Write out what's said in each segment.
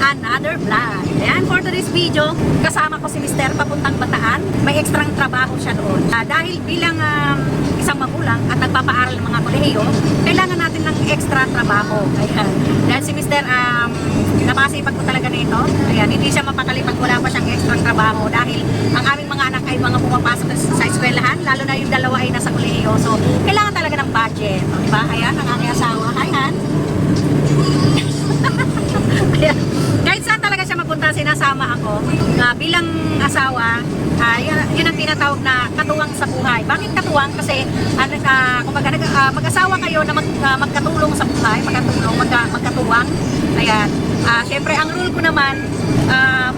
another vlog. Ayan, for today's video, kasama ko si Mr. papuntang Bataan. May ekstrang trabaho siya doon. Dahil bilang isang magulang at nagpapaaral ng mga kolehiyo, kailangan natin ng extra trabaho. Ayan. Dahil si Mr. napakasipag ko talaga nito. Ayan, hindi siya mapakali pag wala pa siyang extra trabaho dahil ang aming mga anak ay mga pumapasok sa eskwelahan, lalo na yung dalawa ay nasa kolehiyo. So, kailangan talaga ng budget. Diba? Ayan, ang aking asawa. Ayan. Ayan. Kahit saan talaga siya mapunta, sinasama ako. Bilang asawa, yun ang tinatawag na katuwang sa buhay. Bakit katuwang? Kasi kumbaga, mag-asawa kayo na magkatulong sa buhay, magkatuwang. Ayan. Siyempre, ang rule ko naman,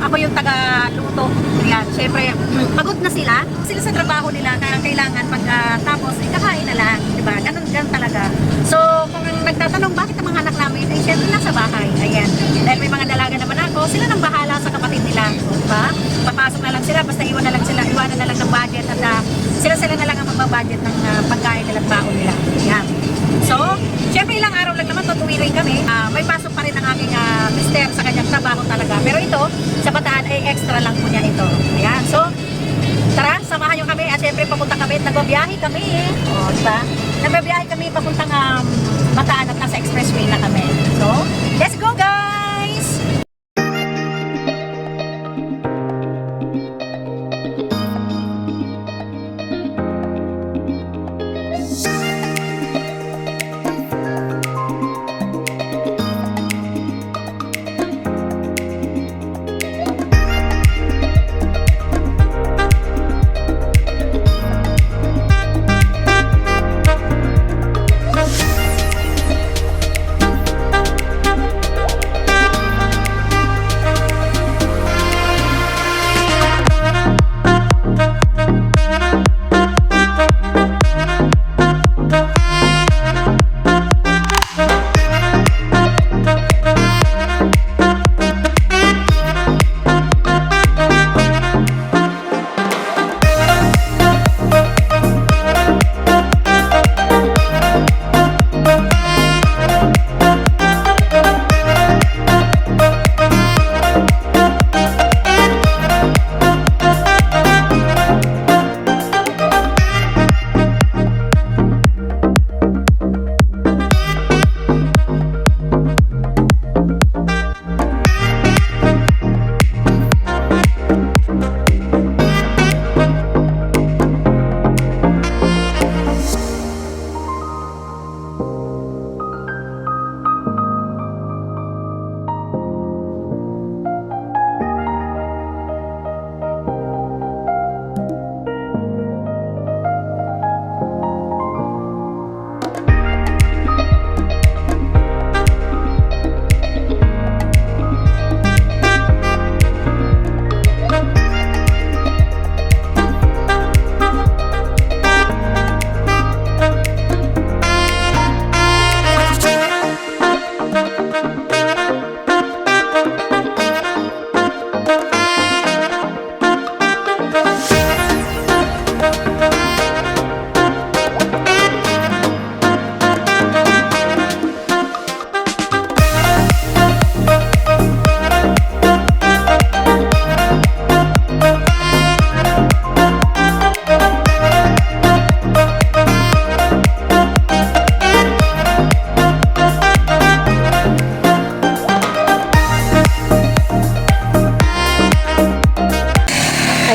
ako yung taga-luto. Ayan. Siyempre, pagod na sila. Sila sa trabaho nila, kailangan pagkatapos, kakain na lang. Diba? Ganun talaga. So, kung nagtatanong bakit ang mga anak namin, ay siyempre nasa bahay. Ayan. Dahil may mga dalaga naman ako, sila nang bahala sa kapatid nila. Diba? Papasok na lang sila, basta iwanan na lang ng budget at sila na lang ang magbabudget ng pagkain nila at baon nila. Ayan. So, syempre ilang araw lang naman tutuwirin kami. May pasok pa rin ang aking mister sa kanyang trabaho talaga. Pero ito, sa Bataan ay extra lang po niya ito. Ayan. So, tara, samahan nyo kami at syempre papunta kami at nagbabiyahe kami. O, diba? Nagbabiyahe kami papuntang Bataan at nasa expressway na kami. So, let's go guys!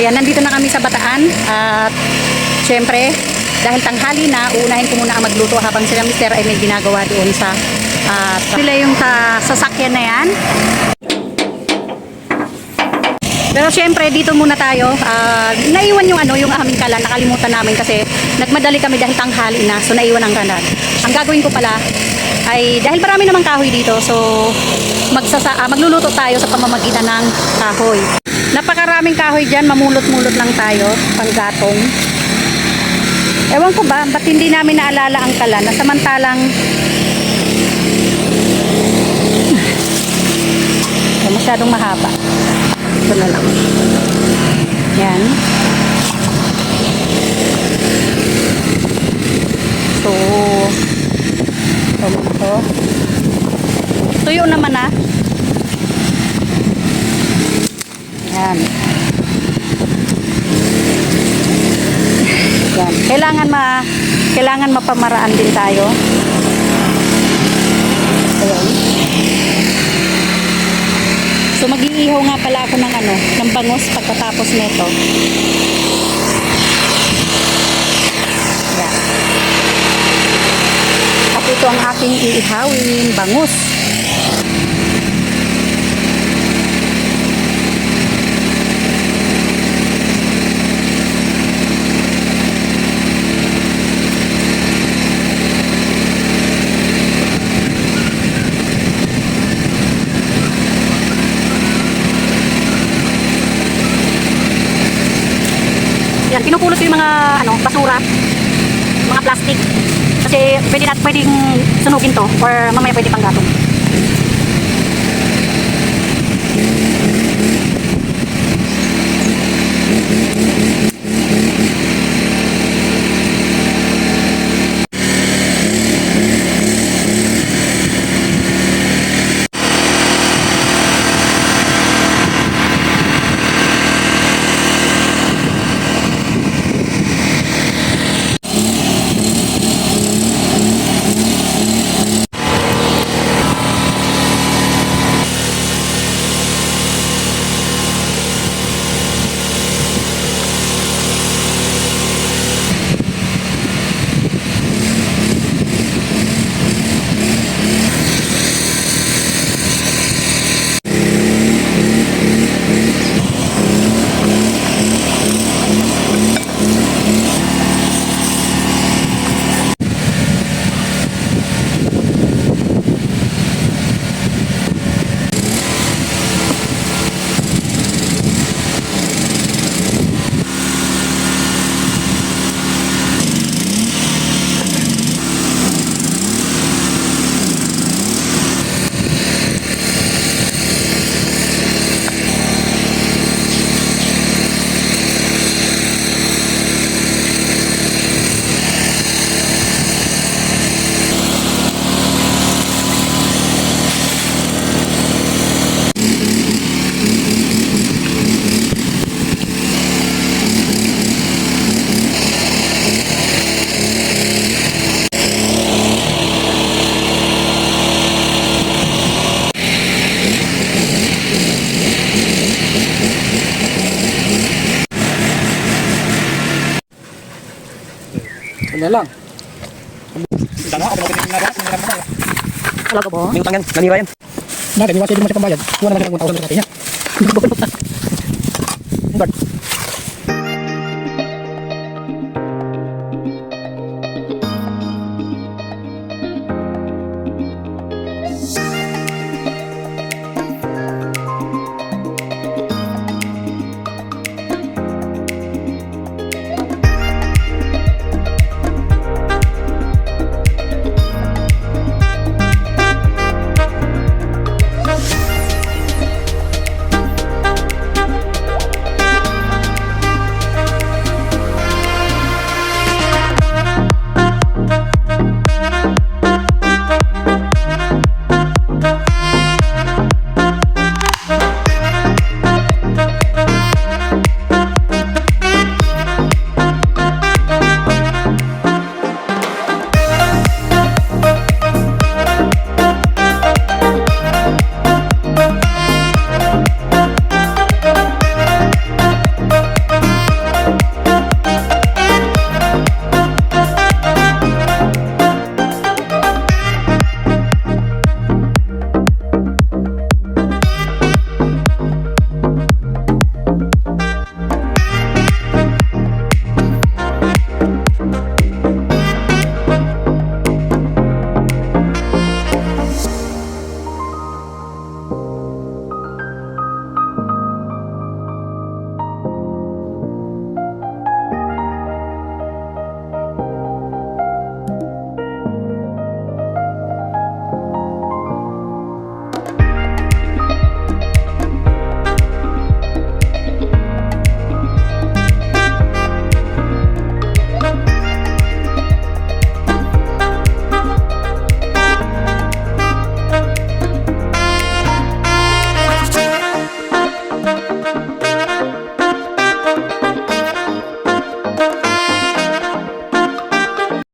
Ayan, nandito na kami sa Bataan at syempre dahil tanghali na, uunahin ko muna ang magluto habang sila mister ay may ginagawa doon sa sila yung sasakyan na yan. Pero syempre dito muna tayo, naiwan yung yung aming kalan, nakalimutan namin kasi nagmadali kami dahil tanghali na, so naiwan ang kalan. Ang gagawin ko pala ay dahil marami namang kahoy dito, so magluluto tayo sa pamamagitan ng kahoy. Napakaraming kahoy dyan, mamulot-mulot lang tayo, panggatong. Ewan ko ba, ba't hindi namin naalala ang kalan na samantalang masyadong mahaba. Ito na lang. Yan. So, ito. Tuyo naman ah. Yan. Yan. Kailangan mapamaraan din tayo. Ayan. So mag-iihaw nga pala ako ng bangus pagkatapos nito. Yan. At ito ang aking iihawin, bangus. Yan, pinupulot ko yung mga basura, mga plastic. Kasi pwedeng sunugin to or mamaya pwede pang gatong. Ano lang? Talaga ba? May utang yan, nanira yan. Bakit? Iwasya din mo siya pambayad. Kuha naman siya ng 1,000 sa kanya. Bart. Bye!